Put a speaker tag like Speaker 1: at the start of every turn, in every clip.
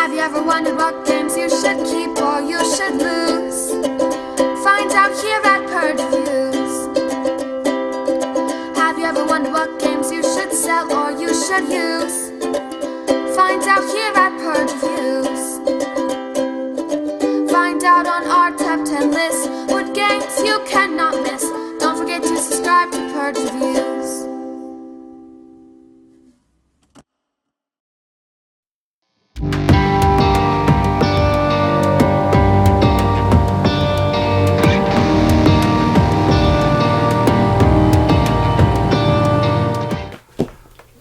Speaker 1: Have you ever wondered what games you should keep or you should lose? Find out here at Purge Reviews. Have you ever wondered what games you should sell or you should use? Find out here at Purge Reviews. Find out on our top 10 list what games you cannot miss. Don't forget to subscribe to Purge Reviews.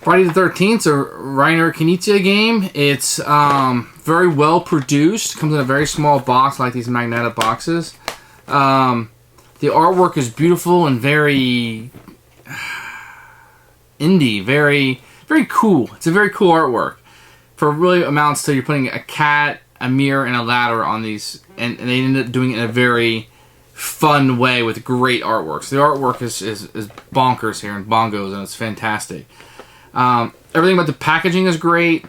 Speaker 2: Friday the 13th is a Reiner Knizia game. It's very well produced. Comes in a very small box, like these magnetic boxes. The artwork is beautiful and very indie, very cool. It's a very cool artwork. For really amounts to you're putting a cat, a mirror, and a ladder on these, and they end up doing it in a very fun way with great artwork. So the artwork is bonkers here and bongos, and it's fantastic. Everything about the packaging is great.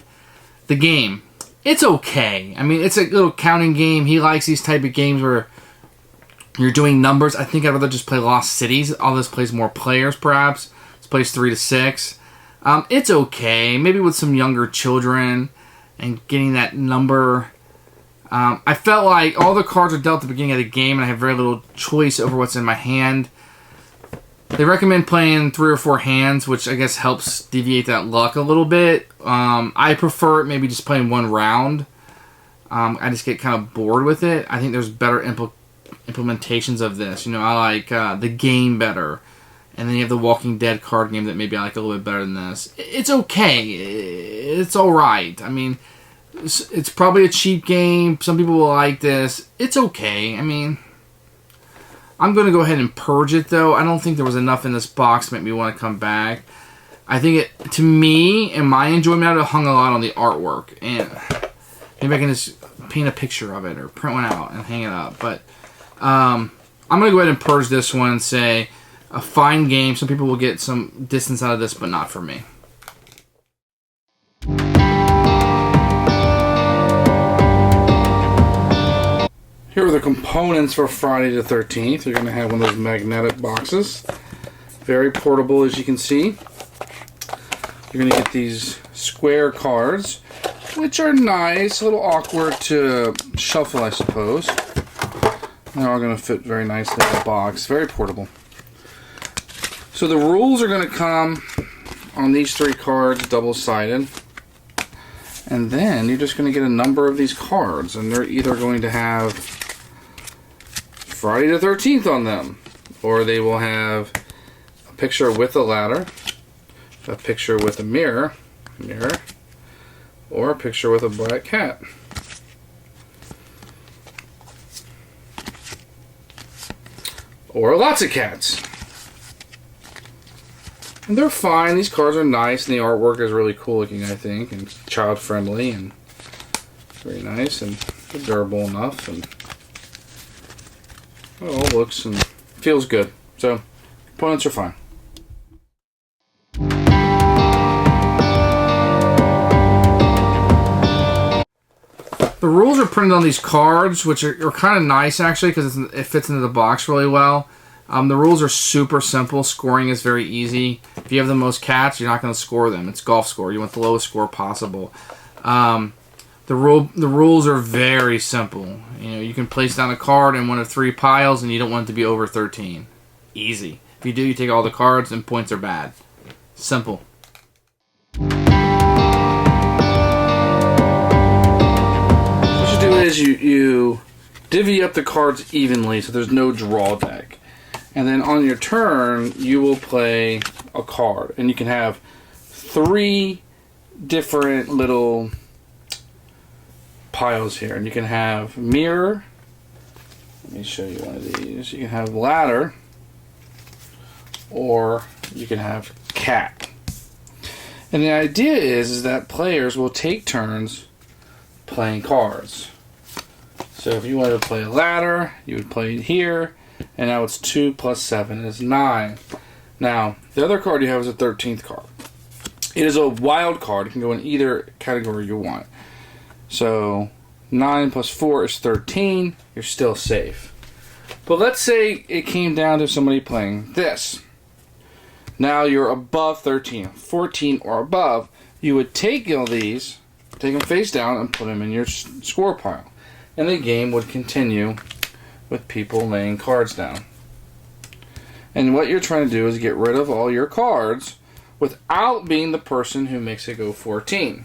Speaker 2: The game, it's okay. I mean, it's a little counting game. He likes these type of games where you're doing numbers. I think I'd rather just play Lost Cities. All this plays more players, perhaps. This plays 3 to 6. It's okay. Maybe with some younger children and getting that number. I felt like all the cards are dealt at the beginning of the game, and I have very little choice over what's in my hand. They recommend playing 3 or 4 hands, which I guess helps deviate that luck a little bit. I prefer maybe just playing 1 round. I just get kind of bored with it. I think there's better implementations of this. You know, I like the game better. And then you have the Walking Dead card game that maybe I like a little bit better than this. It's okay. It's alright. I mean, it's probably a cheap game. Some people will like this. It's okay. I mean, I'm going to go ahead and purge it, though. I don't think there was enough in this box to make me want to come back. I think it, to me, and my enjoyment of it, hung a lot on the artwork. And maybe I can just paint a picture of it or print one out and hang it up. But I'm going to go ahead and purge this one and say a fine game. Some people will get some distance out of this, but not for me. Here are the components for Friday the 13th. You're going to have one of those magnetic boxes. Very portable, as you can see. You're going to get these square cards, which are nice. A little awkward to shuffle, I suppose. They're all going to fit very nicely in the box. Very portable. So the rules are going to come on these 3 cards, double-sided. And then you're just going to get a number of these cards. And they're either going to have Friday the 13th on them, or they will have a picture with a ladder, a picture with a mirror, or a picture with a black cat. Or lots of cats. And they're fine. These cards are nice, and the artwork is really cool looking, I think, and child friendly, and very nice, and durable enough, and it all looks and feels good. So, components are fine. The rules are printed on these cards, which are kind of nice, actually, because it fits into the box really well. The rules are super simple. Scoring is very easy. If you have the most cats, you're not going to score them. It's golf score. You want the lowest score possible. The rules are very simple. You know, you can place down a card in one of 3 piles, and you don't want it to be over 13. Easy. If you do, you take all the cards, and points are bad. Simple. What you do is you divvy up the cards evenly, so there's no draw deck. And then on your turn, you will play a card, and you can have 3 different little piles here, and you can have mirror. Let me show you one of these. You can have ladder, or you can have cat. And the idea is that players will take turns playing cards. So if you wanted to play a ladder, you would play it here, and now it's 2 plus 7 is 9. Now, the other card you have is a 13th card. It is a wild card. It can go in either category you want. So 9 plus 4 is 13. You're still safe. But let's say it came down to somebody playing this. Now you're above 13, 14 or above. You would take all these, take them face down, and put them in your score pile. And the game would continue with people laying cards down. And what you're trying to do is get rid of all your cards without being the person who makes it go 14.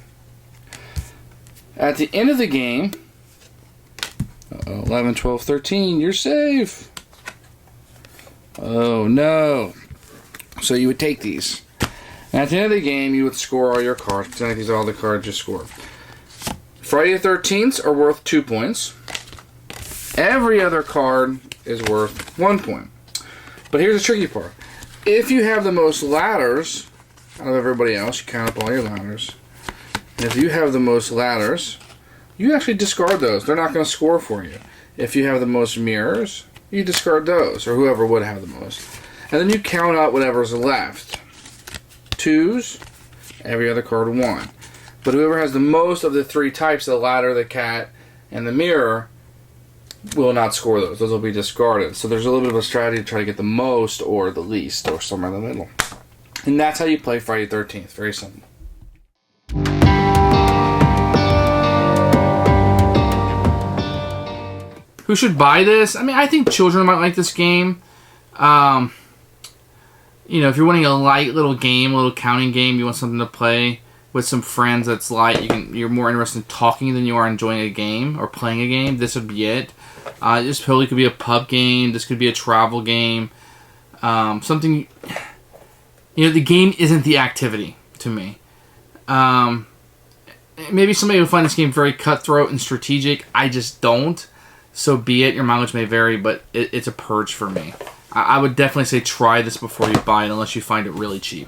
Speaker 2: At the end of the game, 11, 12, 13, you're safe. Oh no. So you would take these. And at the end of the game, you would score all your cards. Pretend like these are all the cards you scored. Friday the 13th are worth 2 points. Every other card is worth 1 point. But here's the tricky part. If you have the most ladders out of everybody else, you count up all your ladders. And if you have the most ladders, you actually discard those. They're not going to score for you. If you have the most mirrors, you discard those, or whoever would have the most. And then you count out whatever's left. 2s, every other card 1. But whoever has the most of the 3 types, the ladder, the cat, and the mirror, will not score those. Those will be discarded. So there's a little bit of a strategy to try to get the most or the least, or somewhere in the middle. And that's how you play Friday the 13th. Very simple. Who should buy this? I mean, I think children might like this game. If you're wanting a light little game, a little counting game, you want something to play with some friends that's light, you're more interested in talking than you are enjoying a game or playing a game, this would be it. This totally could be a pub game. This could be a travel game. Something... the game isn't the activity to me. Maybe somebody will find this game very cutthroat and strategic. I just don't. So be it. Your mileage may vary, but it's a purge for me. I would definitely say try this before you buy it, unless you find it really cheap.